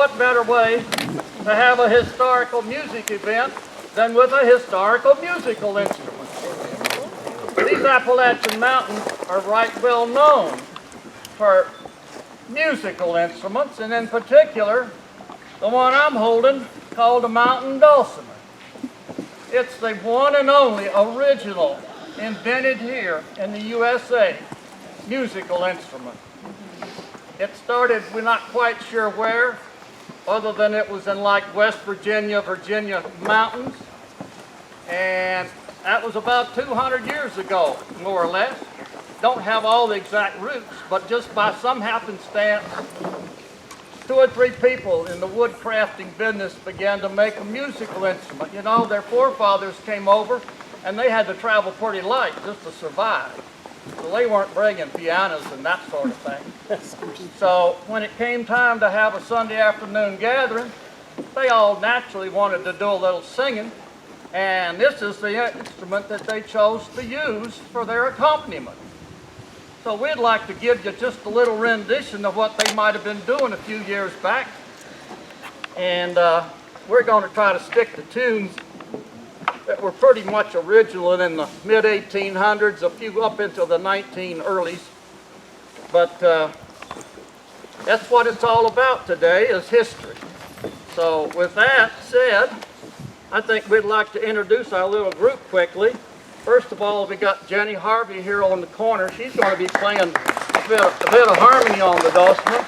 what better way to have a historical music event than with a historical musical instrument. These Appalachian Mountains are right well known for musical instruments, and in particular, the one I'm holding called the mountain dulcimer. It's the one and only original invented here in the USA musical instrument. It started, we're not quite sure where, other than it was in like West Virginia, Virginia mountains, and that was about 200 years ago, more or less. Don't have all the exact roots, but just by some happenstance, 2 or 3 people in the woodcrafting business began to make a musical instrument. You know, their forefathers came over and they had to travel pretty light just to survive. So they weren't bringing pianos and that sort of thing. So when it came time to have a Sunday afternoon gathering, they all naturally wanted to do a little singing. And this is the instrument that they chose to use for their accompaniment. So we'd like to give you just a little rendition of what they might have been doing a few years back. And we're going to try to stick to tunes that were pretty much original in the mid-1800s, a few up into the 1900s. But that's what it's all about today, is history. So with that said, I think we'd like to introduce our little group quickly. First of all, we got Jenny Harvey here on the corner. She's going to be playing a bit of harmony on the dulcimer.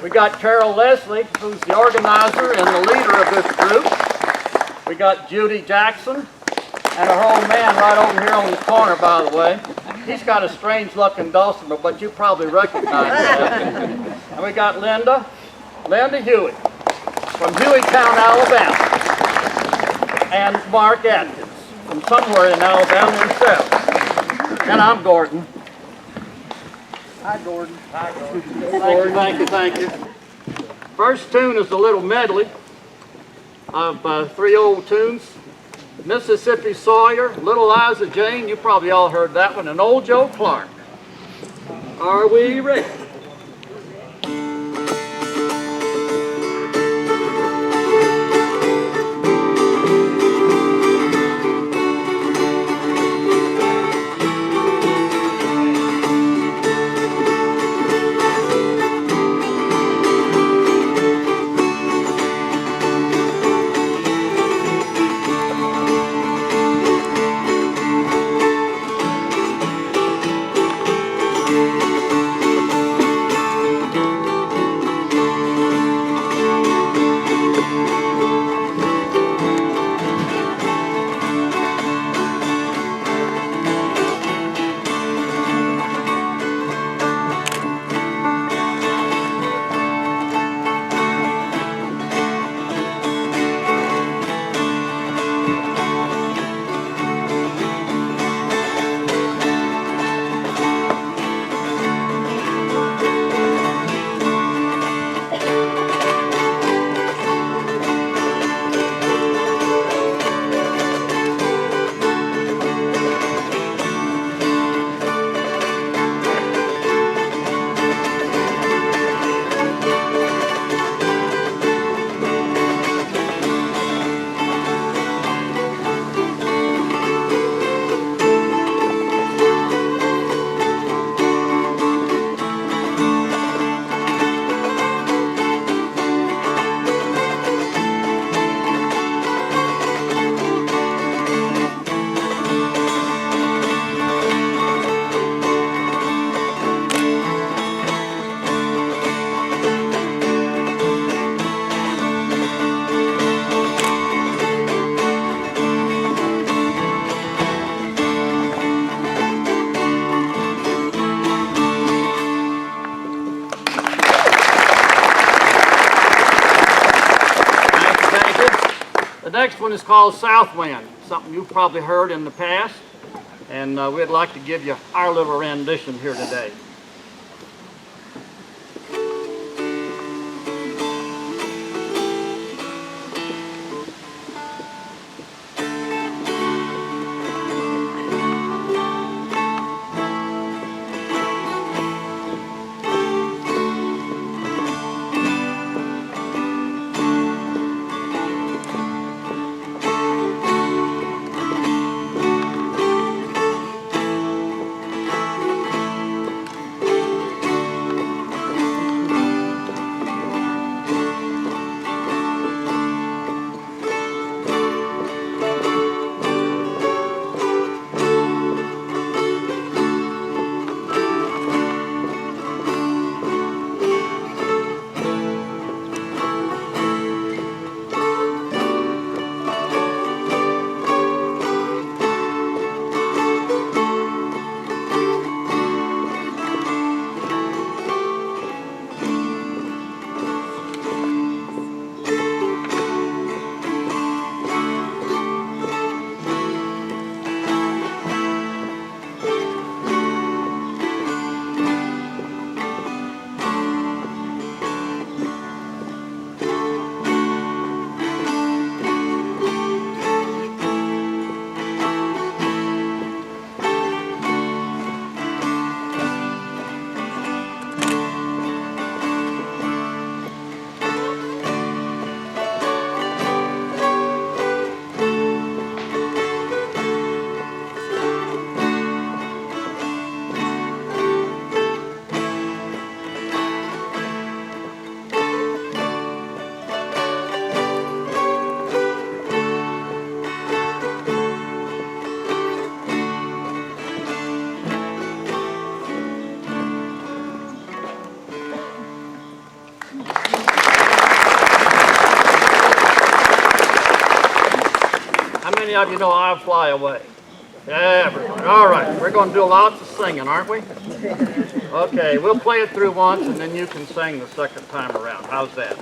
We got Carol Leslie, who's the organizer and the leader of this group. We got Judy Jackson, and her old man right over here on the corner, by the way. He's got a strange-looking dulcimer, but you probably recognize that. And we got Linda Huey from Hueytown, Alabama, and Mark Atkins from somewhere in Alabama himself. And I'm Gordon. Hi, Gordon. Hi, Gordon. Thank you. First tune is a little medley of 3 old tunes. Mississippi Sawyer, Little Liza Jane, you probably all heard that one, and Old Joe Clark. Are we ready? The next one is called Southwind, something you've probably heard in the past, and we'd like to give you our little rendition here today. How many of you know I'll Fly Away? Everybody. All right, we're going to do lots of singing, aren't we? Okay, we'll play it through once and then you can sing the second time around. How's that?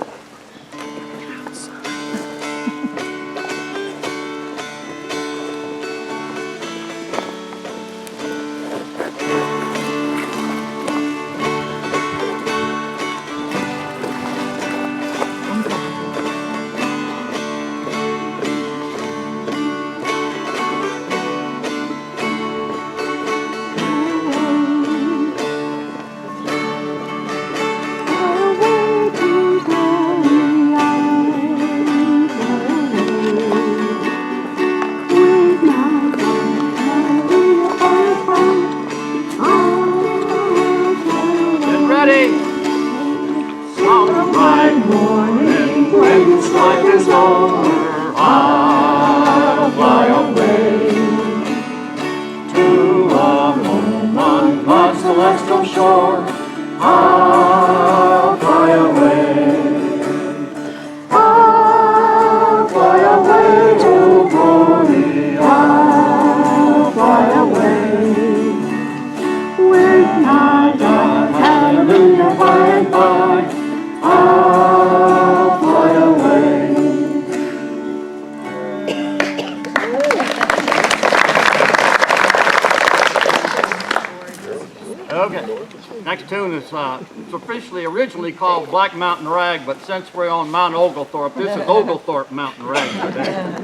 It's officially originally called Black Mountain Rag, but since we're on Mount Oglethorpe, this is Oglethorpe Mountain Rag today.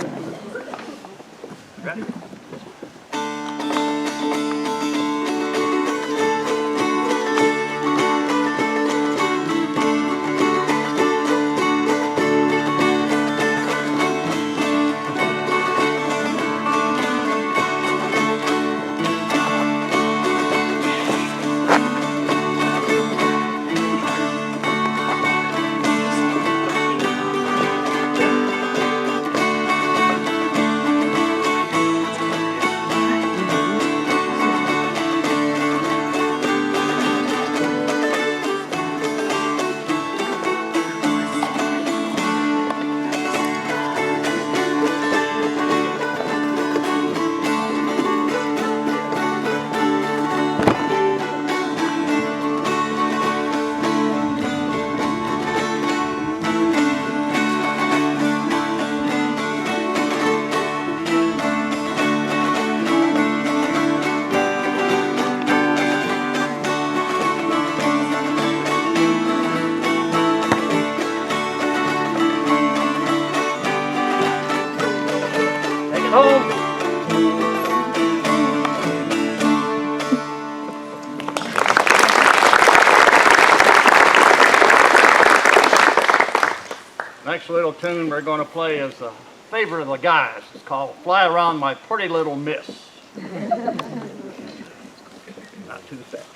Ready? Next little tune we're going to play is a favorite of the guys. It's called Fly Around My Pretty Little Miss. Not too fast.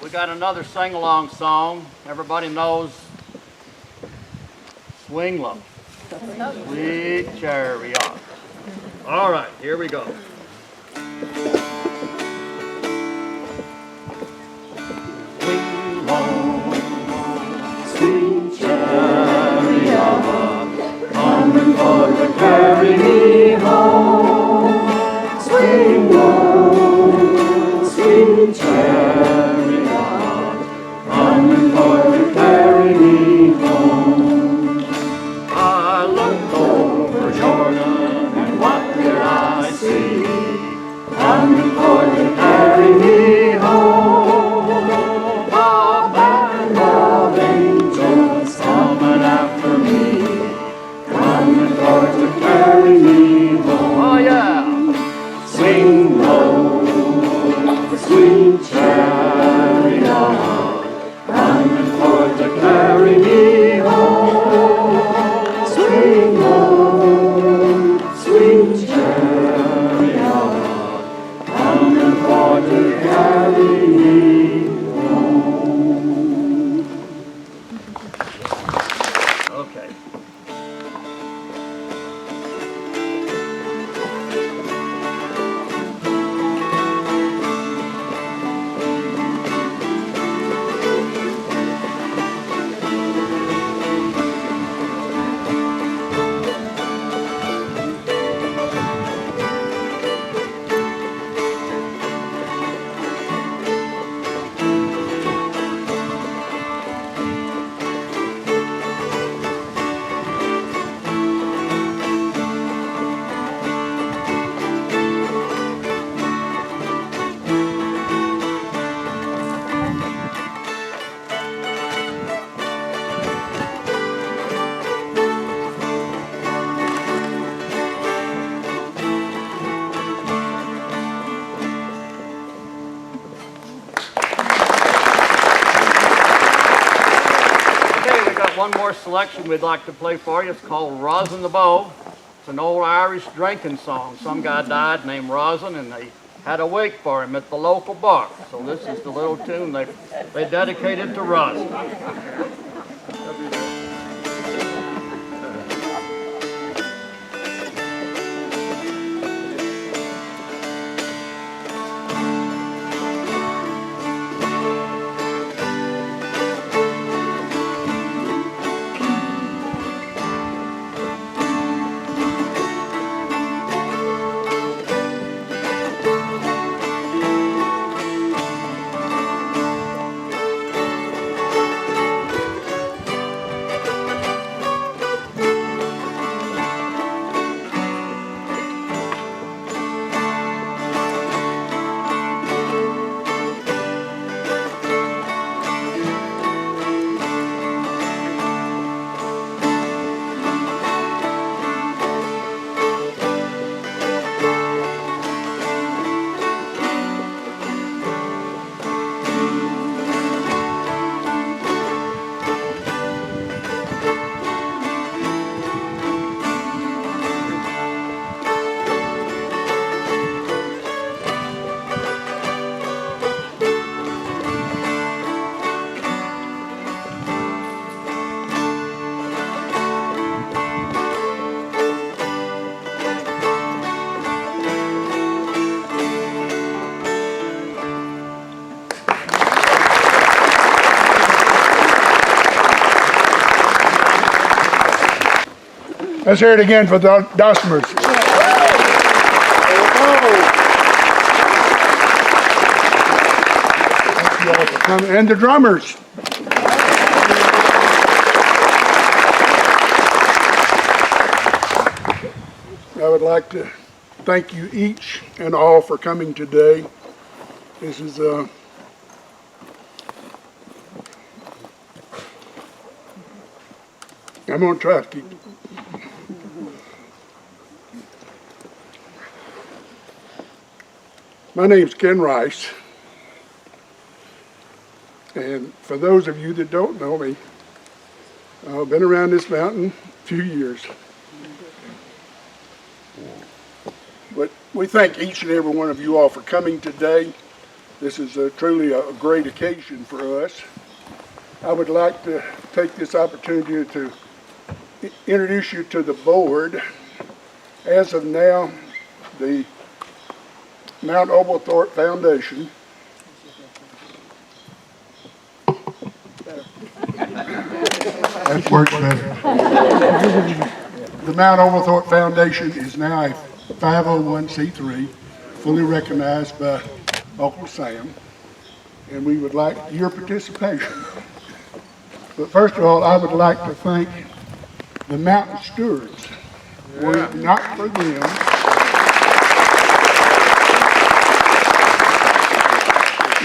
We got another sing-along song. Everybody knows Swing Low, Sweet Chariot. All right, here we go. Sweet chariot, coming for to carry me home. Swing low, sweet chariot, coming for to carry me home. I looked Over Jordan, and what did I see? Coming for to carry me home. A band of angels coming after me, coming for to carry me home. Oh yeah. Swing low, sweet chariot, coming for to carry me home. Swing low, sweet chariot, coming for to carry me home. Okay. One more selection we'd like to play for you. It's called Rosin the Bow. It's an old Irish drinking song. Some guy died named Rosin, and they had a wake for him at the local bar. So this is the little tune they dedicated to Rosin. Let's hear it again for the Dulcimers. Thank you all for coming. And the drummers. I would like to thank you each and all for coming today. This is I'm going to try to keep. My name's Ken Rice, and for those of you that don't know me, I've been around this mountain a few years. But we thank each and every one of you all for coming today. This is truly a great occasion for us. I would like to take this opportunity to introduce you to the board. As of now, the Mount Oglethorpe Foundation that works better. The Mount Oglethorpe Foundation is now a 501c3, fully recognized by Uncle Sam, and we would like your participation. But first of all, I would like to thank the mountain stewards. Were it not for them,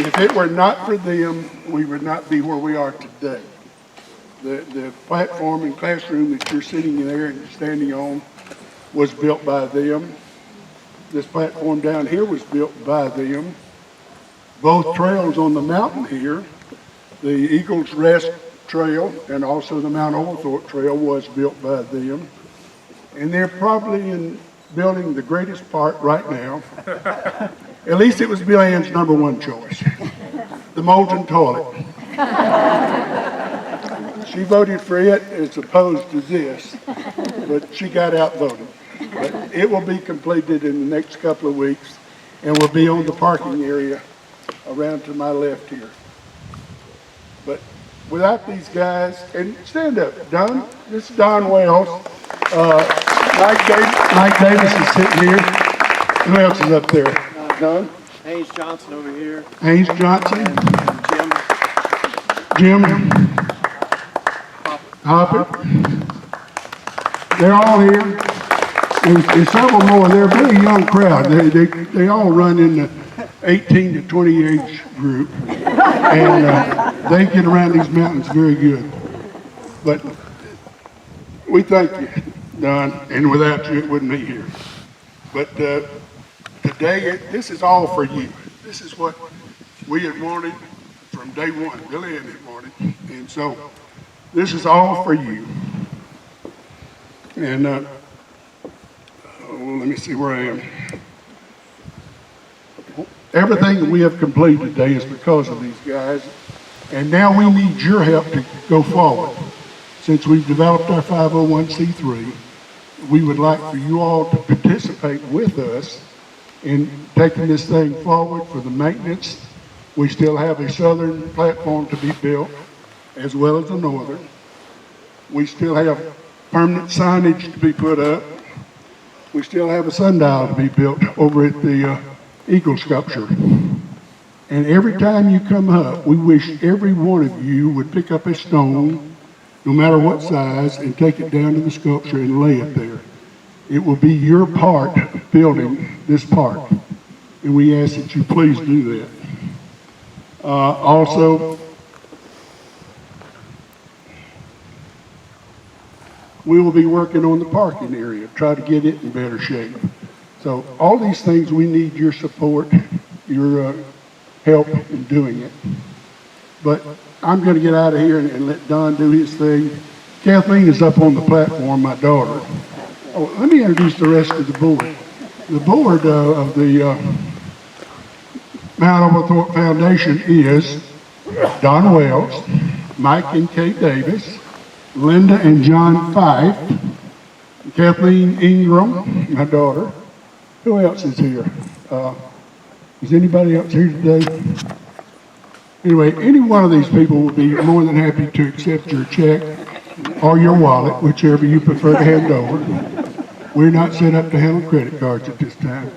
if it were not for them, we would not be where we are today. The platform and classroom that you're sitting there and standing on was built by them. This platform down here was built by them. Both trails on the mountain here, the Eagles Rest Trail and also the Mount Oglethorpe Trail, was built by them. And they're probably in building the greatest part right now. At least it was Bill Ann's #1 choice, the molten toilet. She voted for it as opposed to this, but she got outvoted. But it will be completed in the next couple of weeks and will be on the parking area around to my left here. But without these guys, and stand up, Don. This is Don Wells. Mike Davis is sitting here. Who else is up there? Don? Haynes Johnson over here. Haynes Johnson. And Jim. Hoppet. They're all here. And several more. They're a very young crowd. They all run in the 18 to 20 age group. And they get around these mountains very good. But we thank you, Don, and without you, it wouldn't be here. But today, this is all for you. This is what we had wanted from day one. Billy Ann had wanted. And so, this is all for you. And let me see where I am. Everything that we have completed today is because of these guys. And now we need your help to go forward. Since we've developed our 501c3, we would like for you all to participate with us in taking this thing forward for the maintenance. We still have a southern platform to be built, as well as a northern. We still have permanent signage to be put up. We still have a sundial to be built over at the Eagle sculpture. And every time you come up, we wish every one of you would pick up a stone, no matter what size, and take it down to the sculpture and lay it there. It will be your part building this park. And we ask that you please do that. Also, we will be working on the parking area, try to get it in better shape. So all these things, we need your support, your help in doing it. But I'm going to get out of here and let Don do his thing. Kathleen is up on the platform, my daughter. Oh, let me introduce the rest of the board. The board of the Mount Oglethorpe Foundation is Don Wells, Mike and Kate Davis, Linda and John Fife, Kathleen Ingram, my daughter. Who else is here? Is anybody else here today? Anyway, any one of these people will be more than happy to accept your check or your wallet, whichever you prefer to hand over. We're not set up to handle credit cards at this time.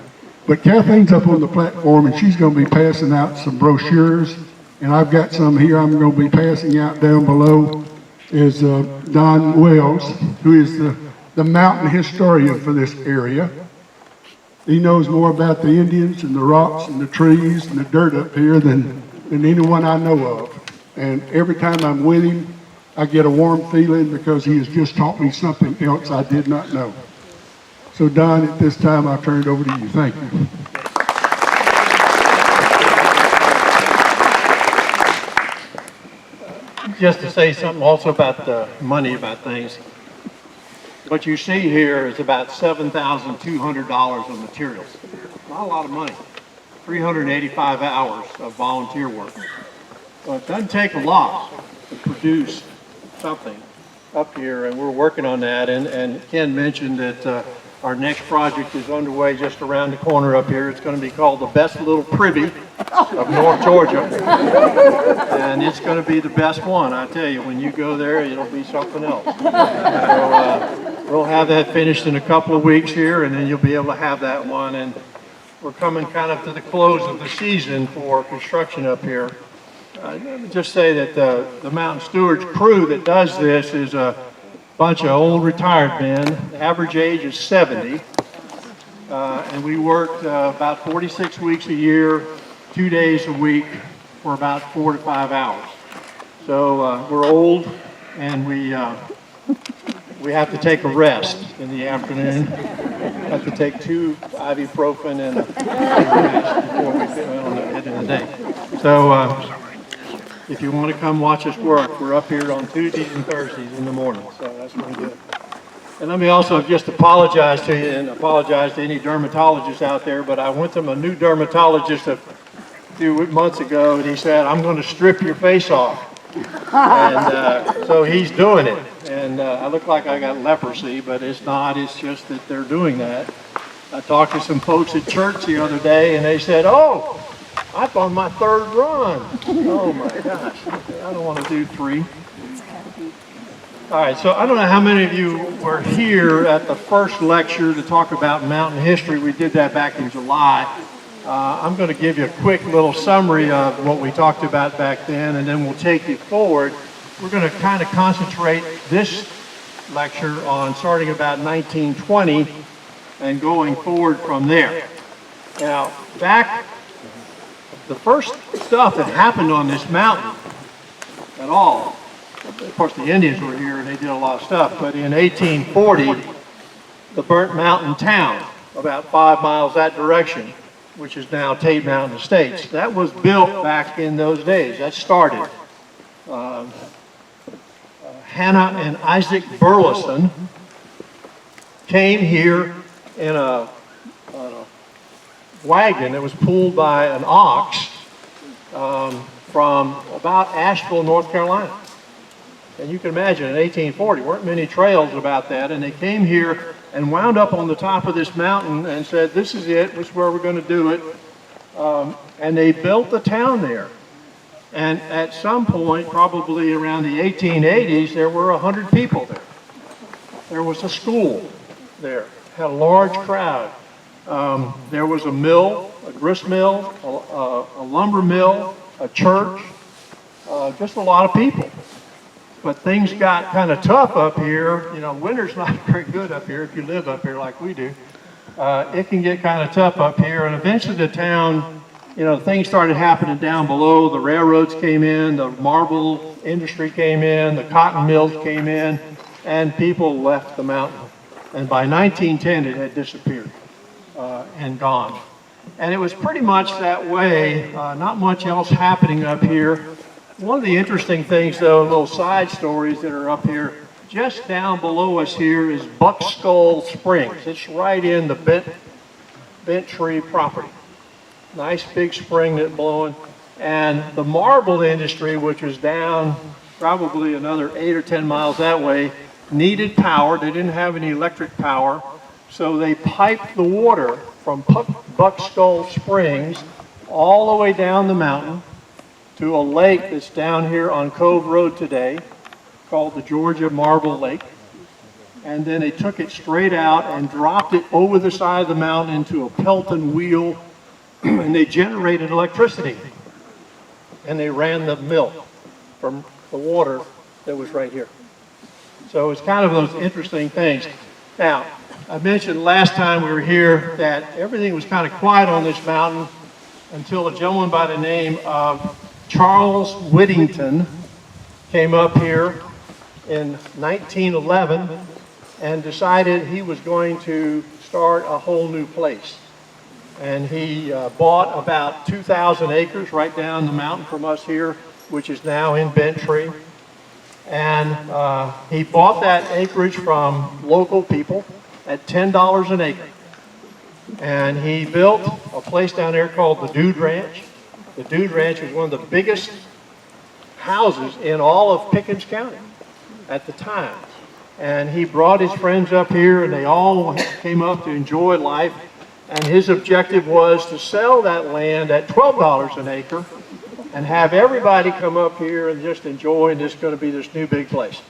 But Kathleen's up on the platform and she's going to be passing out some brochures. And I've got some here I'm going to be passing out down below. Is Don Wells, who is the mountain historian for this area. He knows more about the Indians and the rocks and the trees and the dirt up here than anyone I know of. And every time I'm with him, I get a warm feeling because he has just taught me something else I did not know. So Don, at this time, I'll turn it over to you. Thank you. just to say something also about the money, about things. What you see here is about $7,200 of materials. Not a lot of money. 385 hours of volunteer work. Well, it doesn't take a lot to produce something up here, and we're working on that. And Ken mentioned that Our next project is underway just around the corner up here. It's going to be called the Best Little Privy of North Georgia. And it's going to be the best one, I tell you. When you go there, it'll be something else. So we'll have that finished in a couple of weeks here, and then you'll be able to have that one. And we're coming kind of to the close of the season for construction up here. Let me just say that the Mountain Stewards crew that does this is a bunch of old retired men. The average age is 70. And we worked about 46 weeks a year, 2 days a week for about 4 to 5 hours. So we're old, and we have to take a rest in the afternoon. Have to take 2 ibuprofen and a rest before we get on the end of the day. So if you want to come watch us work, we're up here on Tuesdays and Thursdays in the morning, so that's what we do. And let me also just apologize to you and apologize to any dermatologists out there, but I went to a new dermatologist a few months ago, and he said, I'm going to strip your face off. And so he's doing it. And I look like I got leprosy, but it's not. It's just that they're doing that. I talked to some folks at church the other day, and they said, oh, I'm on my 3rd run. Oh my gosh, I don't want to do 3. All right, so I don't know how many of you were here at the first lecture to talk about mountain history. We did that back in July. I'm going to give you a quick little summary of what we talked about back then, and then we'll take you forward. We're going to kind of concentrate this lecture on starting about 1920 and going forward from there. Now, the first stuff that happened on this mountain at all, of course the Indians were here and they did a lot of stuff, but in 1840, the Burnt Mountain town, about 5 miles that direction, which is now Tate Mountain Estates, that was built back in those days. That started. Hannah and Isaac Burleson came here in a wagon that was pulled by an ox from about Asheville, North Carolina. And you can imagine in 1840, weren't many trails about that, and they came here and wound up on the top of this mountain and said, this is it, this is where we're going to do it. And they built the town there. And at some point, probably around the 1880s, there were 100 people there. There was a school there, had a large crowd. There was a mill, a grist mill, a lumber mill, a church, just a lot of people. But things got kind of tough up here. You know, winter's not very good up here if you live up here like we do. It can get kind of tough up here, and eventually the town, you know, things started happening down below. The railroads came in, the marble industry came in, the cotton mills came in, and people left the mountain. And by 1910, it had disappeared and gone. And it was pretty much that way, not much else happening up here. One of the interesting things, though, little side stories that are up here, just down below us here is Buck Skull Springs. It's right in the bent tree property. Nice big spring that's blowing. And the marble industry, which was down probably another 8 or 10 miles that way, needed power. They didn't have any electric power. So they piped the water from Buck Skull Springs all the way down the mountain to a lake that's down here on Cove Road today called the Georgia Marble Lake. And then they took it straight out and dropped it over the side of the mountain into a Pelton wheel, and they generated electricity. And they ran the mill from the water that was right here. So it's kind of those interesting things. Now, I mentioned last time we were here that everything was kind of quiet on this mountain until a gentleman by the name of Charles Whittington came up here in 1911 and decided he was going to start a whole new place. And he bought about 2,000 acres right down the mountain from us here, which is now in Bent Tree. And he bought that acreage from local people at $10 an acre. And he built a place down there called the Dude Ranch. The Dude Ranch was one of the biggest houses in all of Pickens County at the time. And he brought his friends up here, and they all came up to enjoy life. And his objective was to sell that land at $12 an acre and have everybody come up here and just enjoy, and this is going to be this new big place.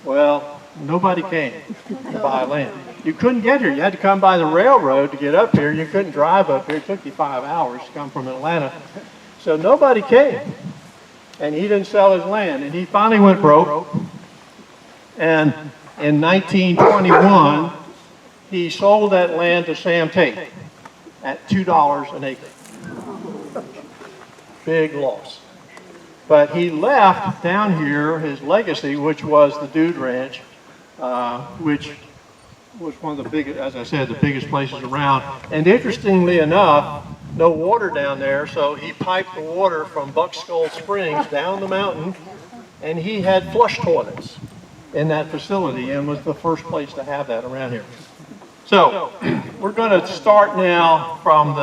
Well, nobody came to buy land. You couldn't get here. You had to come by the railroad to get up here. You couldn't drive up here. It took you 5 hours to come from Atlanta. So nobody came. And he didn't sell his land. And he finally went broke. And in 1921, he sold that land to Sam Tate at $2 an acre. Big loss. But he left down here his legacy, which was the Dude Ranch, which was one of the biggest, as I said, the biggest places around. And interestingly enough, no water down there, so he piped the water from Buck Skull Springs down the mountain, and he had flush toilets in that facility and was the first place to have that around here. So we're going to start now from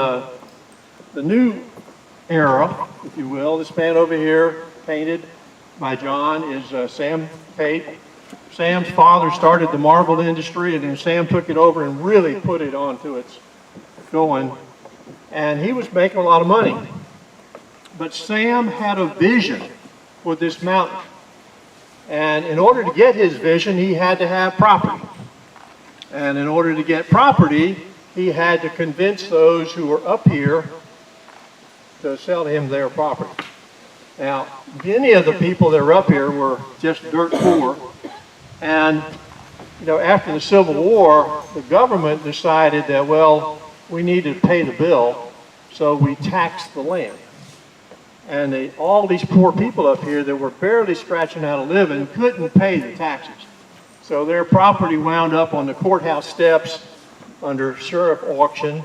the new era, if you will. This man over here, painted by John, is Sam Tate. Sam's father started the marble industry, and then Sam took it over and really put it onto its going. And he was making a lot of money. But Sam had a vision for this mountain. And in order to get his vision, he had to have property. And in order to get property, he had to convince those who were up here to sell him their property. Now, many of the people that were up here were just dirt poor. And, you know, after the Civil War, the government decided that, well, we needed to pay the bill, so we taxed the land. And all these poor people up here that were barely scratching out a living couldn't pay the taxes. So their property wound up on the courthouse steps under sheriff auction.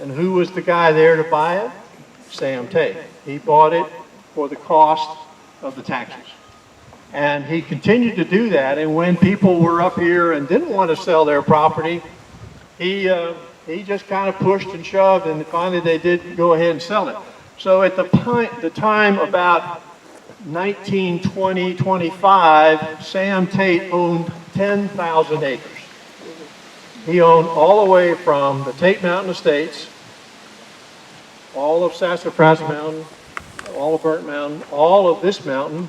And who was the guy there to buy it? Sam Tate. He bought it for the cost of the taxes. And he continued to do that. And when people were up here and didn't want to sell their property, he just kind of pushed and shoved, and finally they did go ahead and sell it. So at the time about 1920, 25, Sam Tate owned 10,000 acres. He owned all the way from the Tate Mountain Estates, all of Sassafras Mountain, all of Burnt Mountain, all of this mountain,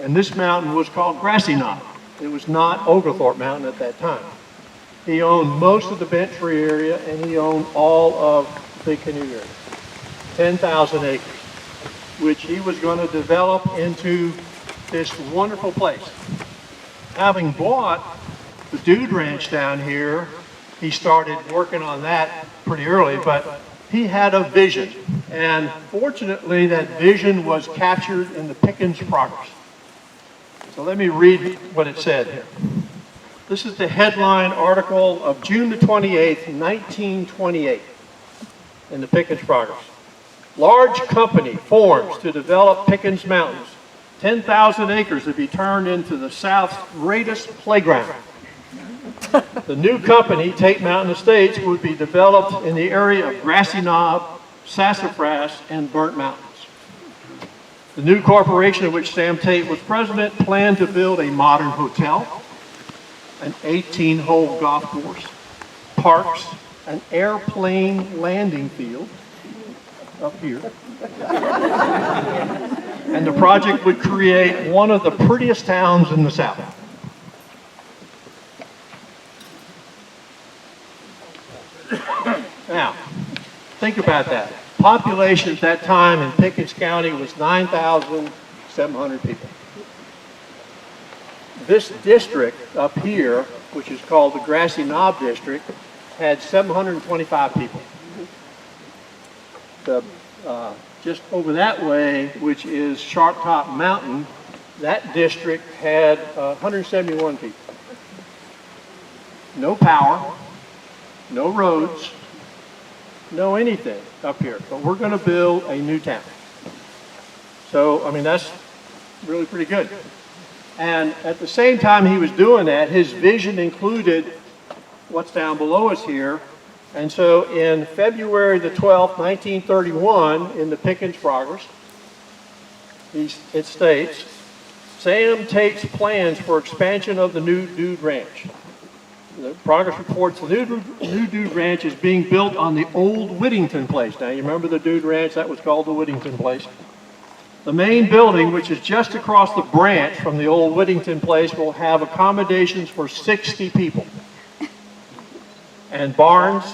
and this mountain was called Grassy Knob. It was not Oglethorpe Mountain at that time. He owned most of the Bent Tree area, and he owned all of Big Canoe area. 10,000 acres, which he was going to develop into this wonderful place. Having bought the Dude Ranch down here, he started working on that pretty early, but he had a vision. And fortunately, that vision was captured in the Pickens Progress. So let me read what it said here. This is the headline article of June the 28th, 1928, in the Pickens Progress. Large company forms to develop Pickens Mountains. 10,000 acres to be turned into the South's greatest playground. The new company, Tate Mountain Estates, would be developed in the area of Grassy Knob, Sassafras, and Burnt Mountains. The new corporation of which Sam Tate was president planned to build a modern hotel, an 18-hole golf course, parks, an airplane landing field up here. And the project would create one of the prettiest towns in the South. Now, think about that. Population at that time in Pickens County was 9,700 people. This district up here, which is called the Grassy Knob District, had 725 people. Just over that way, which is Sharp Top Mountain, that district had 171 people. No power, no roads, no anything up here, but we're going to build a new town. So, I mean, that's really pretty good. And at the same time he was doing that, his vision included what's down below us here. And so in February the 12th, 1931, in the Pickens Progress, it states, Sam takes plans for expansion of the New Dude Ranch. The progress reports the new Dude Ranch is being built on the old Whittington place. Now, you remember the Dude Ranch? That was called the Whittington place. The main building, which is just across the branch from the old Whittington place, will have accommodations for 60 people. And barns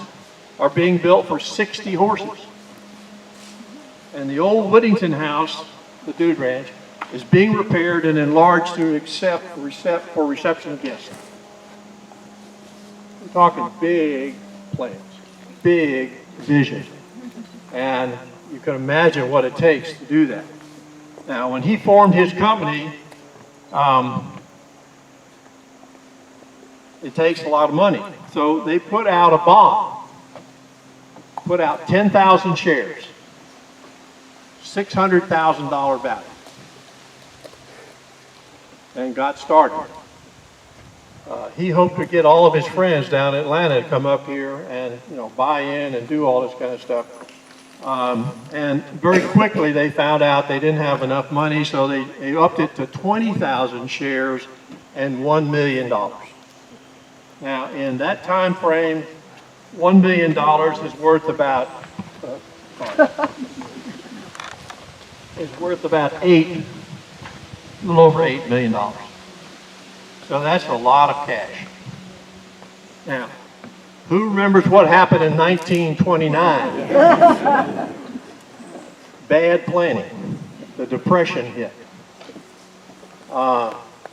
are being built for 60 horses. And the old Whittington house, the Dude Ranch, is being repaired and enlarged to for reception of guests. We're talking big plans, big vision. And you can imagine what it takes to do that. Now, when he formed his company, it takes a lot of money. So they put out a bond, put out 10,000 shares, $600,000 value, and got started. He hoped to get all of his friends down in Atlanta to come up here and, buy in and do all this kind of stuff. And very quickly they found out they didn't have enough money, so they upped it to 20,000 shares and $1 million. Now, in that time frame, $1 million is worth about a little over $8 million. So that's a lot of cash. Now, who remembers what happened in 1929? Bad planning. The Depression hit.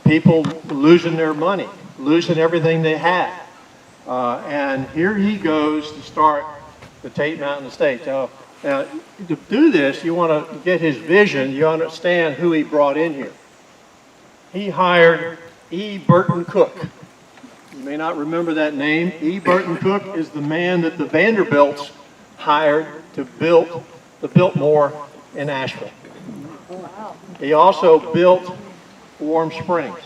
People losing their money, losing everything they had. And here he goes to start the Tate Mountain Estate. Now, to do this, you want to get his vision, you understand who he brought in here. He hired E. Burton Cook. You may not remember that name. E. Burton Cook is the man that the Vanderbilts hired to build the Biltmore in Asheville. He also built Warm Springs.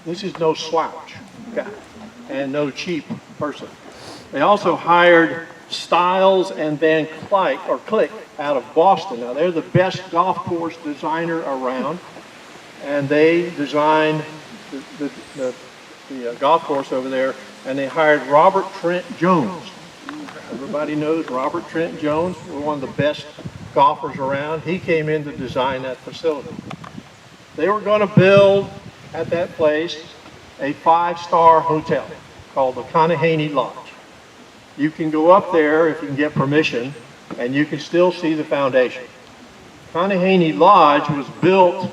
This is no slouch guy and no cheap person. They also hired Stiles and Van Click out of Boston. Now, they're the best golf course designer around, and they designed the golf course over there, and they hired Robert Trent Jones. Everybody knows Robert Trent Jones, one of the best golfers around. He came in to design that facility. They were going to build at that place a 5-star hotel called the Conahaney Lodge. You can go up there if you can get permission, and you can still see the foundation. Conahaney Lodge was built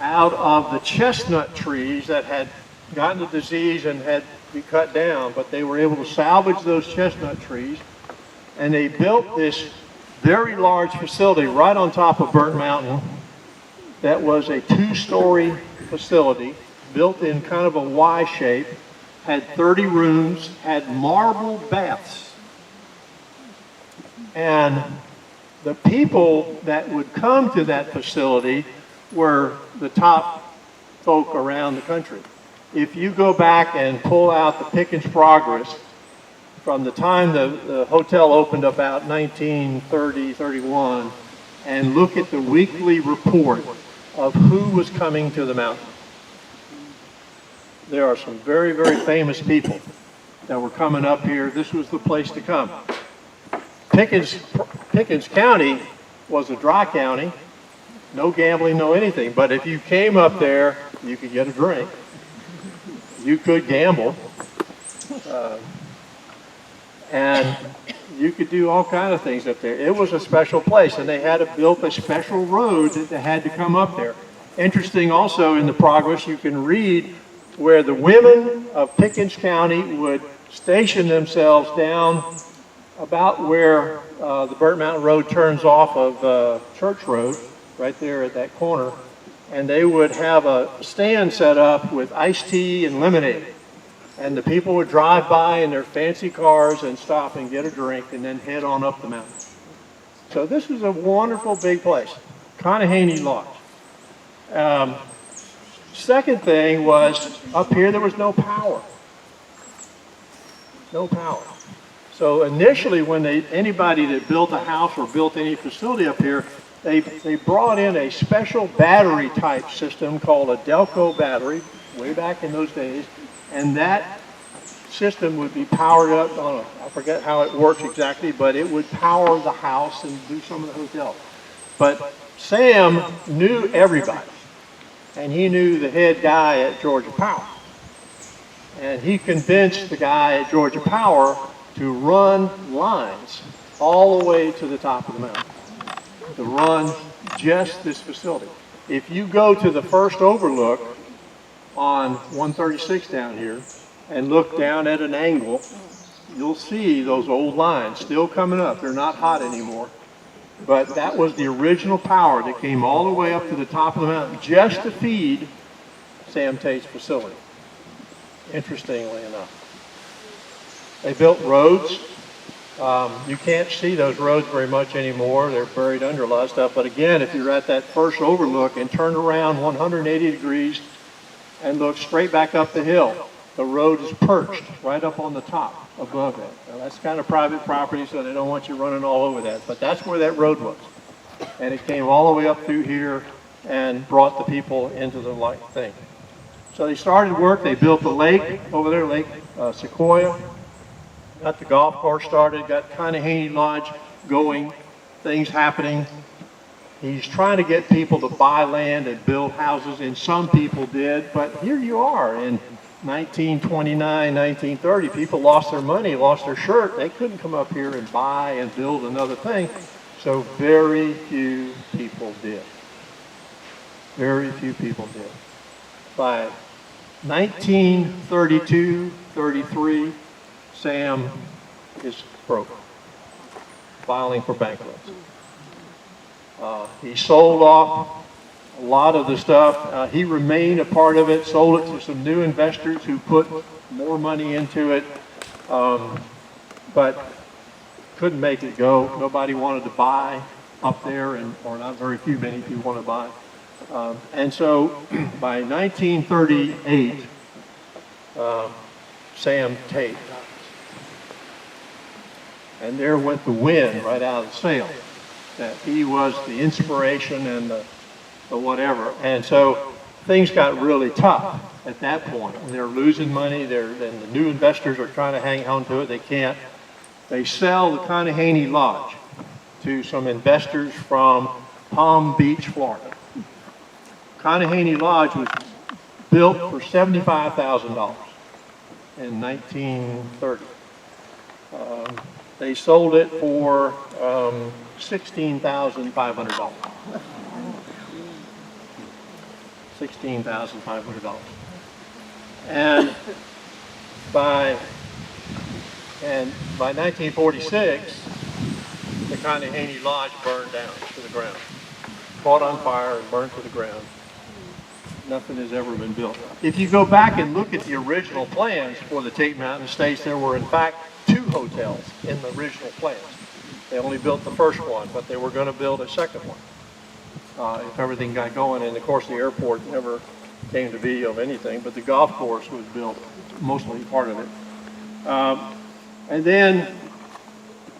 out of the chestnut trees that had gotten a disease and had to be cut down, but they were able to salvage those chestnut trees, and they built this very large facility right on top of Burnt Mountain that was a 2-story facility built in kind of a Y shape, had 30 rooms, had marble baths. And the people that would come to that facility were the top folk around the country. If you go back and pull out the Pickens Progress from the time the hotel opened about 1930, 31, and look at the weekly report of who was coming to the mountain. There are some very, very famous people that were coming up here. This was the place to come. Pickens County was a dry county, no gambling, no anything. But if you came up there, you could get a drink. You could gamble. And you could do all kinds of things up there. It was a special place, and they had built a special road that they had to come up there. Interesting also in the progress, you can read where the women of Pickens County would station themselves down about where the Burnt Mountain Road turns off of Church Road, right there at that corner, and they would have a stand set up with iced tea and lemonade. And the people would drive by in their fancy cars and stop and get a drink and then head on up the mountain. So this is a wonderful big place, Conahaney Lodge. Second thing was, up here there was no power. No power. So initially when anybody that built a house or built any facility up here, they brought in a special battery type system called a Delco battery way back in those days, and that system would be powered up on I forget how it works exactly, but it would power the house and do some of the hotel. But Sam knew everybody, and he knew the head guy at Georgia Power. And he convinced the guy at Georgia Power to run lines all the way to the top of the mountain, to run just this facility. If you go to the first overlook on 136 down here and look down at an angle, you'll see those old lines still coming up. They're not hot anymore. But that was the original power that came all the way up to the top of the mountain just to feed Sam Tate's facility, interestingly enough. They built roads. You can't see those roads very much anymore. They're buried under a lot of stuff. But again, if you're at that first overlook and turn around 180 degrees and look straight back up the hill, the road is perched right up on the top above that. Now, that's kind of private property, so they don't want you running all over that. But that's where that road was. And it came all the way up through here and brought the people into the thing. So they started work. They built the lake over there, Lake Sequoia. Got the golf course started, got Conahaney Lodge going, things happening. He's trying to get people to buy land and build houses, and some people did, but here you are in 1929, 1930, people lost their money, lost their shirt. They couldn't come up here and buy and build another thing. So very few people did. Very few people did. By 1932, 33, Sam is broke, filing for bankruptcy. He sold off a lot of the stuff. He remained a part of it, sold it to some new investors who put more money into it, but couldn't make it go. Nobody wanted to buy up there, or not very few, many people want to buy. And so by 1938, Sam Tate dies. And there went the wind right out of the sail, that he was the inspiration and the whatever. And so things got really tough at that point. And they're losing money, and the new investors are trying to hang on to it. They can't. They sell the Conahaney Lodge to some investors from Palm Beach, Florida. Conahaney Lodge was built for $75,000 in 1930. They sold it for $16,500. $16,500. And by 1946, the Conahaney Lodge burned down to the ground, caught on fire and burned to the ground. Nothing has ever been built. If you go back and look at the original plans for the Tate Mountain Estates, there were in fact 2 hotels in the original plans. They only built the first one, but they were going to build a second one if everything got going. And of course, the airport never came to be of anything, but the golf course was built, mostly part of it. And then,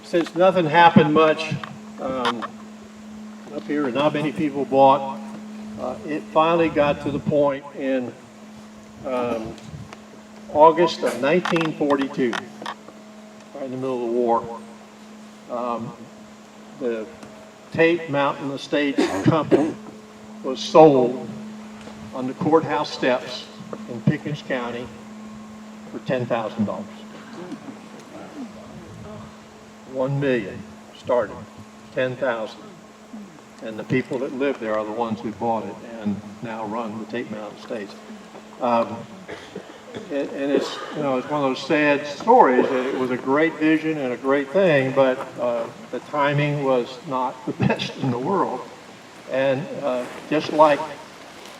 since nothing happened much up here and not many people bought, it finally got to the point in August of 1942, right in the middle of the war. The Tate Mountain Estates Company was sold on the courthouse steps in Pickens County for $10,000. $1 million started, $10,000. And the people that live there are the ones who bought it and now run the Tate Mountain Estates. And it's, you know, it's one of those sad stories that it was a great vision and a great thing, but the timing was not the best in the world. And just like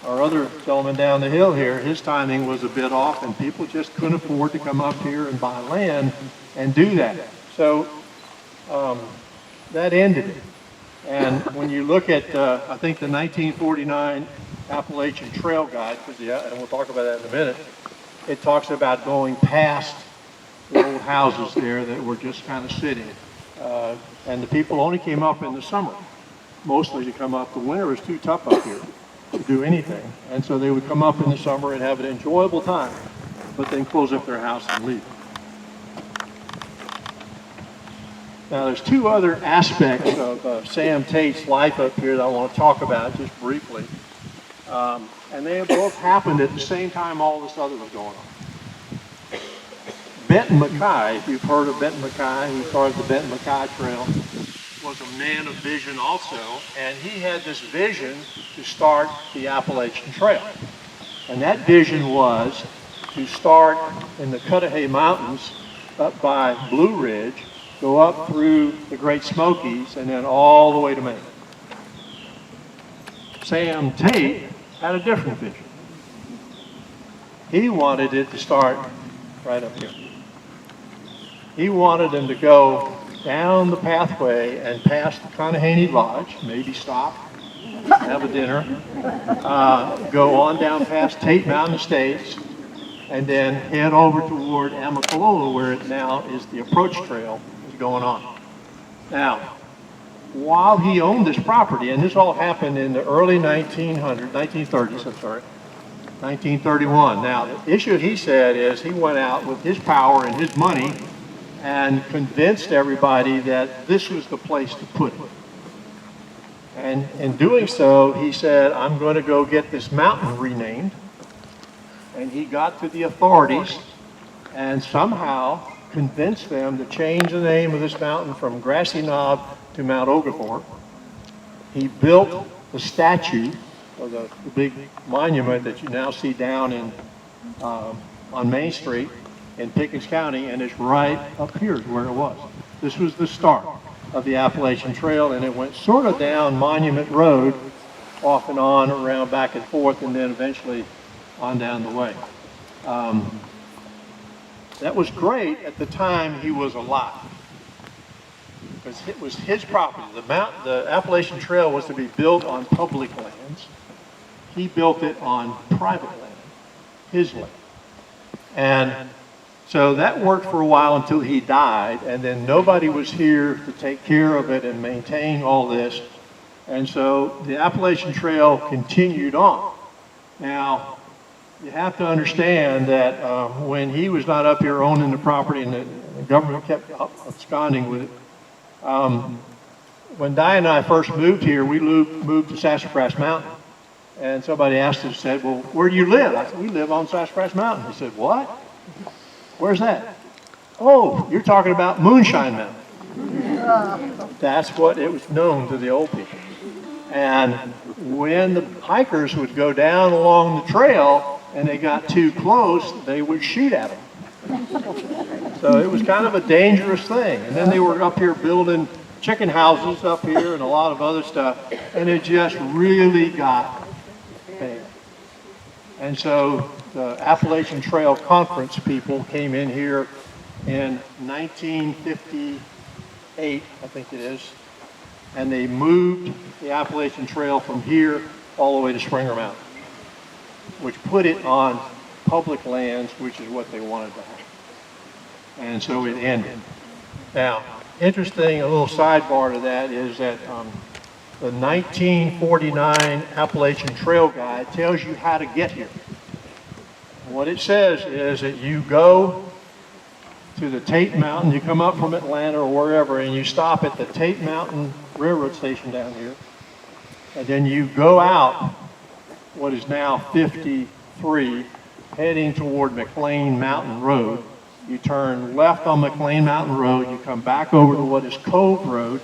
our other gentleman down the hill here, his timing was a bit off, and people just couldn't afford to come up here and buy land and do that. So that ended it. And when you look at, I think the 1949 Appalachian Trail Guide, and we'll talk about that in a minute, it talks about going past the old houses there that were just kind of sitting. And the people only came up in the summer. mostly to come up. The winter was too tough up here to do anything. And so they would come up in the summer and have an enjoyable time, but then close up their house and leave. Now there's two other aspects of Sam Tate's life up here that I want to talk about just briefly. And they both happened at the same time all this other was going on. Benton Mackay, if you've heard of Benton Mackay, who started the Benton Mackay Trail, was a man of vision also, and he had this vision to start the Appalachian Trail. And that vision was to start in the Cudahy Mountains up by Blue Ridge, go up through the Great Smokies, and then all the way to Maine. Sam Tate had a different vision. He wanted it to start right up here. He wanted them to go down the pathway and past the Conahaney Lodge, maybe stop, have a dinner, go on down past Tate Mountain Estates, and then head over toward Amicalola, where it now is the approach trail is going on. Now, while he owned this property, and this all happened in the early 1930s, 1931. Now, the issue he said is he went out with his power and his money and convinced everybody that this was the place to put it. And in doing so, he said, I'm going to go get this mountain renamed. And he got to the authorities and somehow convinced them to change the name of this mountain from Grassy Knob to Mount Oglethorpe. He built the statue, or the big monument that you now see down in, on Main Street in Pickens County, and it's right up here is where it was. This was the start of the Appalachian Trail, and it went sort of down Monument Road, off and on, around back and forth, and then eventually on down the way. That was great at the time he was alive, because it was his property. The Appalachian Trail was to be built on public lands. He built it on private land, his land. And so that worked for a while until he died, and then nobody was here to take care of it and maintain all this. And so the Appalachian Trail continued on. Now, you have to understand that when he was not up here owning the property and the government kept absconding with it, when Di and I first moved here, we moved to Sassafras Mountain. And somebody asked us, said, well, where do you live? I said, we live on Sassafras Mountain. He said, what? Where's that? Oh, you're talking about Moonshine Mountain. That's what it was known to the old people. And when the hikers would go down along the trail and they got too close, they would shoot at them. So it was kind of a dangerous thing. And then they were up here building chicken houses up here and a lot of other stuff, and it just really got bad. And so the Appalachian Trail Conference people came in here in 1958, I think it is, and they moved the Appalachian Trail from here all the way to Springer Mountain, which put it on public lands, which is what they wanted to have. And so it ended. Now, interesting, a little sidebar to that is that the 1949 Appalachian Trail Guide tells you how to get here. What it says is that you go to the Tate Mountain, you come up from Atlanta or wherever, and you stop at the Tate Mountain Railroad Station down here, and then you go out what is now 53, heading toward McLean Mountain Road. You turn left on McLean Mountain Road, you come back over to what is Cove Road,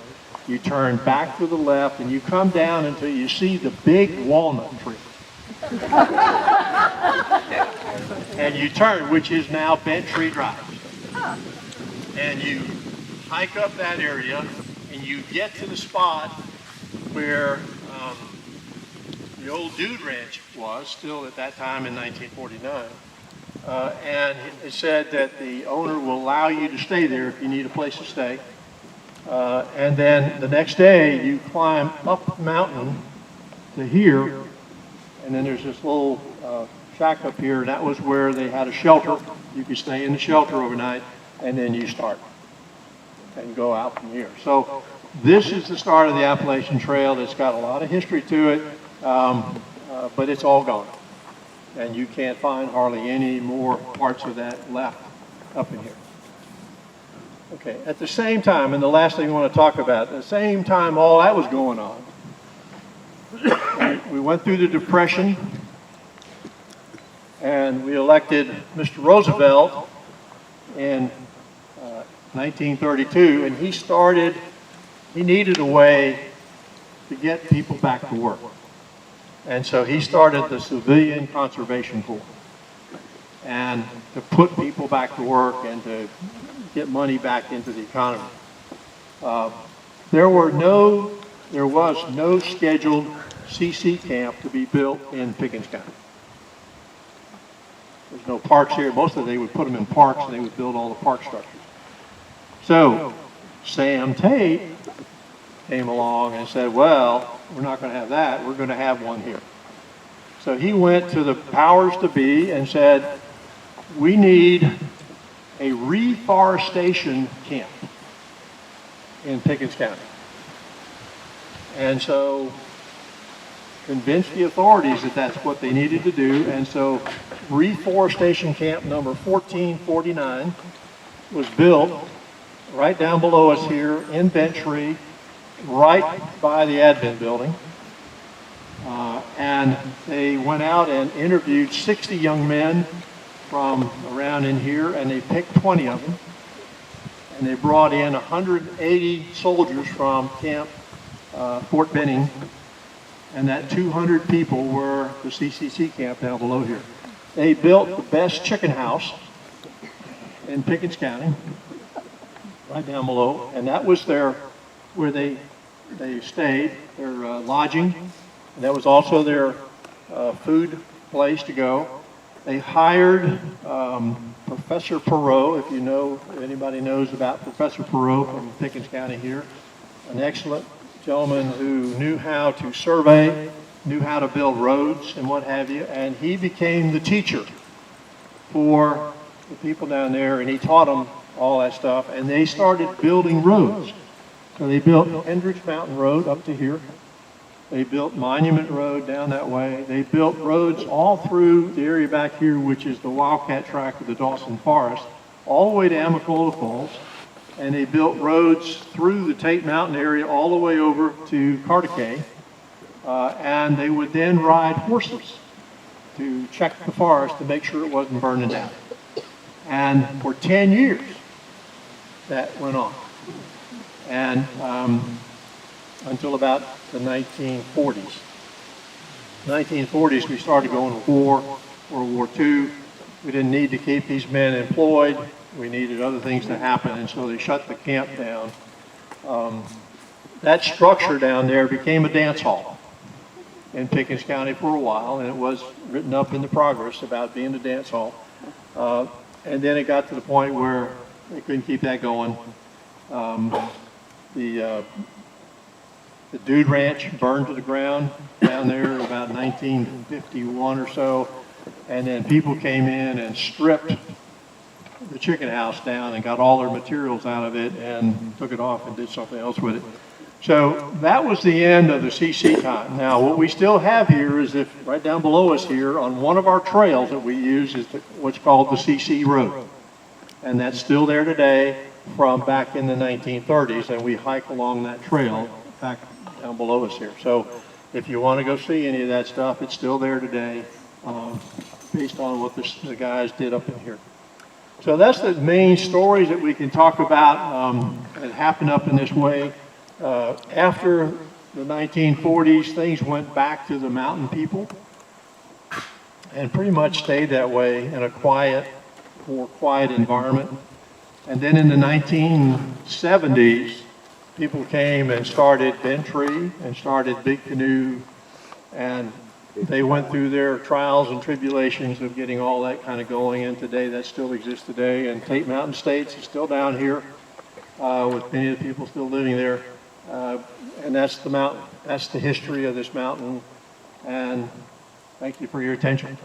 you turn back to the left, and you come down until you see the big walnut tree. And you turn, which is now Bent Tree Drive. And you hike up that area, and you get to the spot where the old Dude Ranch was, still at that time in 1949. And it said that the owner will allow you to stay there if you need a place to stay. And then the next day, you climb up the mountain to here, and then there's this little shack up here, and that was where they had a shelter. You could stay in the shelter overnight, and then you start. and go out from here. So this is the start of the Appalachian Trail. It's got a lot of history to it, but it's all gone. And you can't find hardly any more parts of that left up in here. Okay, at the same time, and the last thing I want to talk about, at the same time all that was going on, we went through the Depression, and we elected Mr. Roosevelt in 1932, and he needed a way to get people back to work. And so he started the Civilian Conservation Corps, and to put people back to work and to get money back into the economy. There was no scheduled CC camp to be built in Pickens County. There's no parks here. Most of them, they would put them in parks and they would build all the park structures. So Sam Tate came along and said, well, we're not going to have that. We're going to have one here. So he went to the powers to be and said, we need a reforestation camp in Pickens County. And so convinced the authorities that that's what they needed to do. And so reforestation camp number 1449 was built right down below us here in Bentry, right by the admin building. And they went out and interviewed 60 young men from around in here, and they picked 20 of them. And they brought in 180 soldiers from Camp Fort Benning, and that 200 people were the CCC camp down below here. They built the best chicken house in Pickens County, right down below, and that was where they stayed, their lodging, and that was also their food place to go. They hired Professor Perot, if anybody knows about Professor Perot from Pickens County here, an excellent gentleman who knew how to survey, knew how to build roads and what have you, and he became the teacher for the people down there, and he taught them all that stuff, and they started building roads. So they built Hendricks Mountain Road up to here. They built Monument Road down that way. They built roads all through the area back here, which is the Wildcat Tract of the Dawson Forest, all the way to Amacola Falls. And they built roads through the Tate Mountain area all the way over to Cartacay. And they would then ride horses to check the forest to make sure it wasn't burning down. And for 10 years, that went on. And until about the 1940s. 1940s, we started going to war, World War II. We didn't need to keep these men employed. We needed other things to happen, and so they shut the camp down. That structure down there became a dance hall in Pickens County for a while, and it was written up in the progress about being a dance hall. And then it got to the point where they couldn't keep that going. The Dude Ranch burned to the ground down there about 1951 or so, and then people came in and stripped the chicken house down and got all their materials out of it and took it off and did something else with it. So that was the end of the CC time. Now what we still have here is, if right down below us here on one of our trails that we use is what's called the CC Road. And that's still there today from back in the 1930s, and we hike along that trail back down below us here. So if you want to go see any of that stuff, it's still there today, based on what the guys did up in here. So that's the main stories that we can talk about that happened up in this way. After the 1940s, things went back to the mountain people and pretty much stayed that way in a more quiet environment. And then in the 1970s, people came and started Bentry and started Big Canoe, and they went through their trials and tribulations of getting all that kind of going, and today that still exists today. And Tate Mountain States is still down here with many of the people still living there. And that's the mountain. That's the history of this mountain. And thank you for your attention.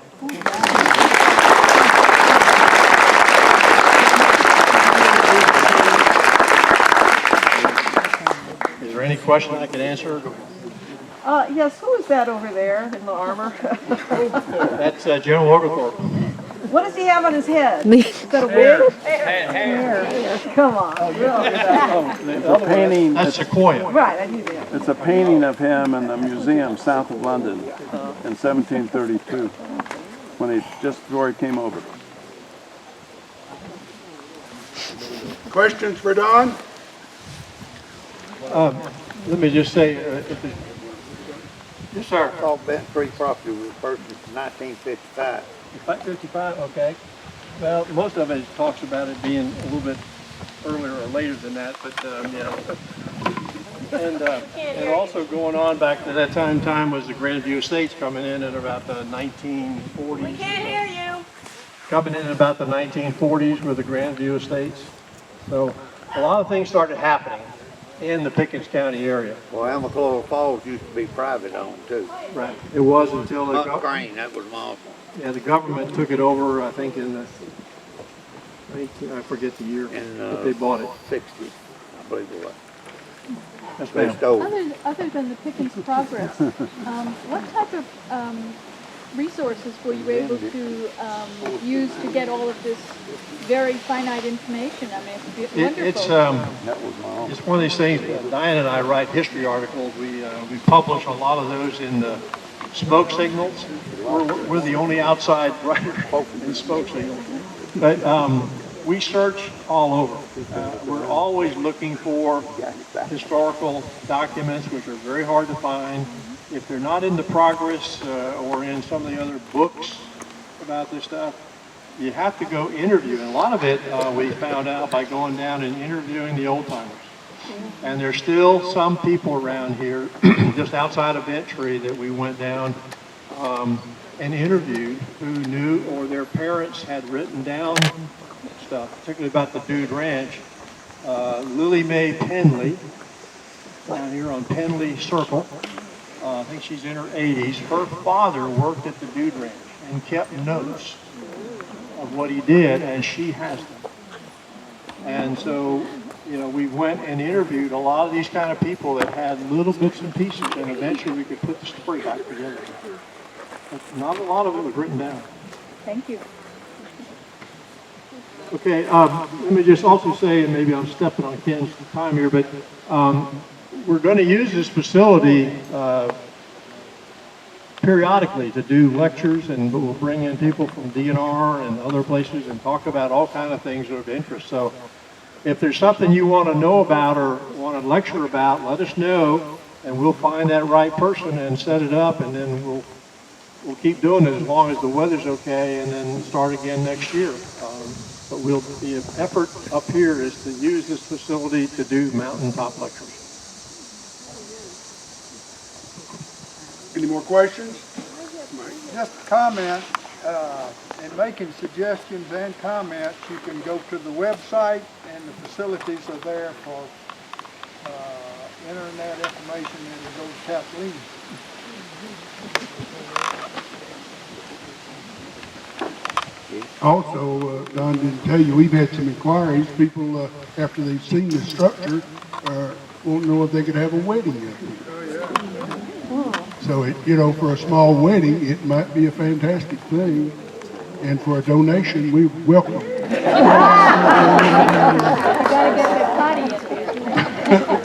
any question I can answer? Yes, who is that over there in the armor? That's General Oglethorpe. What does he have on his head? Is that a wig? Hair. Come on. It's a painting. That's Sequoia. Right, I knew that. It's a painting of him in the museum south of London in 1732, when he just before he came over. Questions for Don? Let me just say, yes, sir. All Bent Creek property was purchased in 1955. 55, okay. Well, most of it talks about it being a little bit earlier or later than that, but and also going on back to that time was the Grandview Estates coming in at about the 1940s. We can't hear you. Coming in at about the 1940s with the Grandview Estates. So a lot of things started happening in the Pickens County area. Well, Amicalola Falls used to be private owned too. Right. It was until Buck Crane, that was my uncle. yeah, the government took it over, I think in the, I forget the year, but they bought it. 60, I believe it was. Yes, They ma'am. stole it. Other than the Pickens Progress, what type of resources were you able to use to get all of this very finite information? I mean, it's wonderful. That was my uncle. It's one of these things, Diane and I write history articles. We publish a lot of those in the smoke signals. We're the only outside writer in smoke signals. But we search all over. We're always looking for historical documents, which are very hard to find. If they're not in the Progress or in some of the other books about this stuff, you have to go interview. And a lot of it we found out by going down and interviewing the old timers. And there's still some people around here, just outside of Entry, that we went down and interviewed who knew or their parents had written down stuff, particularly about the Dude Ranch. Lily Mae Penley, down here on Penley Circle. I think she's in her 80s. Her father worked at the Dude Ranch and kept notes of what he did, and she has them. And so, you know, we went and interviewed a lot of these kind of people that had little bits and pieces, and eventually we could put the story back together. But not a lot of it was written down. Thank you. Okay, let me just also say, and maybe I'm stepping on Ken's time here, but we're going to use this facility periodically to do lectures, and we'll bring in people from DNR and other places and talk about all kinds of things of interest. So if there's something you want to know about or want to lecture about, let us know, and we'll find that right person and set it up, and then we'll keep doing it as long as the weather's okay, and then start again next year. But the effort up here is to use this facility to do mountaintop lectures. Any more questions? Just a comment, in making suggestions and comments, you can go to the website and the facilities are there for internet information, and go to Kathleen. Also, Don didn't tell you, we've had some inquiries. People, after they've seen the structure, won't know if they could have a wedding up here. So, for a small wedding, it might be a fantastic thing. And for a donation, we welcome it.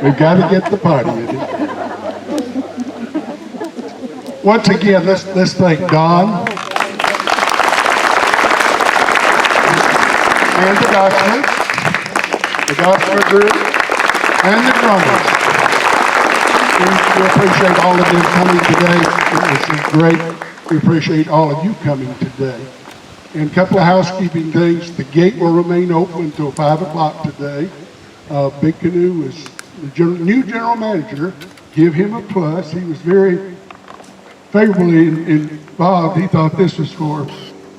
We've got to get the potty in it. Once again, let's thank Don and the Dulcimer group, and the drummers. We appreciate all of them coming today. It was great. We appreciate all of you coming today. And a couple of housekeeping things. The gate will remain open until 5 o'clock today. Big Canoe is the new general manager. Give him a plus. He was very favorably involved. He thought this was for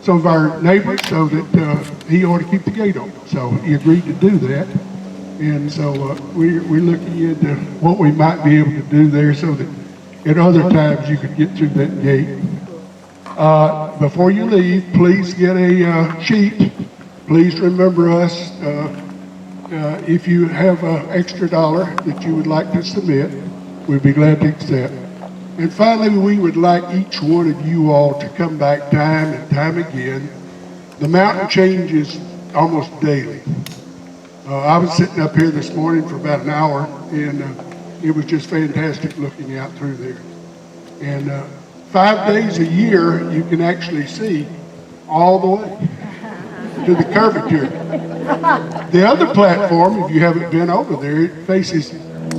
some of our neighbors, so that he ought to keep the gate open. So he agreed to do that. And so we're looking into what we might be able to do there so that at other times you could get through that gate. Before you leave, please get a sheet. Please remember us if you have an extra dollar that you would like to submit, we'd be glad to accept. And finally, we would like each one of you all to come back time and time again. The mountain changes almost daily. I was sitting up here this morning for about an hour, and it was just fantastic looking out through there. And 5 days a year, you can actually see all the way to the curvature. The other platform, if you haven't been over there, it faces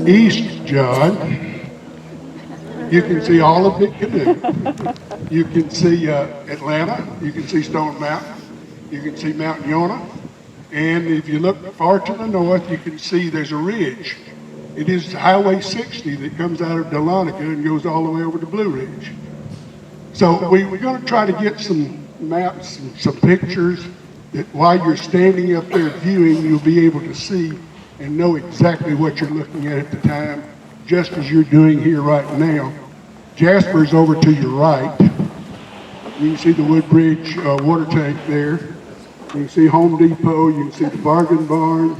east, John. You can see all of Big Canoe. You can see Atlanta. You can see Stone Mountain. You can see Mount Yonah. And if you look far to the north, you can see there's a ridge. It is Highway 60 that comes out of Dahlonega and goes all the way over to Blue Ridge. So we're going to try to get some maps and some pictures that while you're standing up there viewing, you'll be able to see and know exactly what you're looking at the time, just as you're doing here right now. Jasper's over to your right. You can see the Woodbridge water tank there. You can see Home Depot. You can see the bargain barn,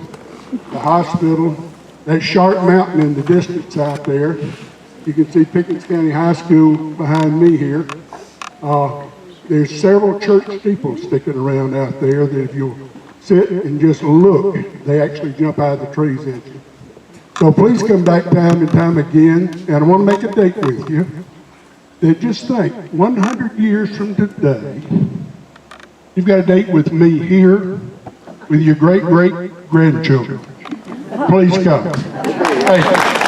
the hospital. That Sharp Mountain in the distance out there. You can see Pickens County High School behind me here. There's several church steeples sticking around out there that if you'll sit and just look, they actually jump out of the trees at you. So please come back time and time again, and I want to make a date with you. That just think, 100 years from today, you've got a date with me here, with your great-great-grandchildren. Please come. Thank you.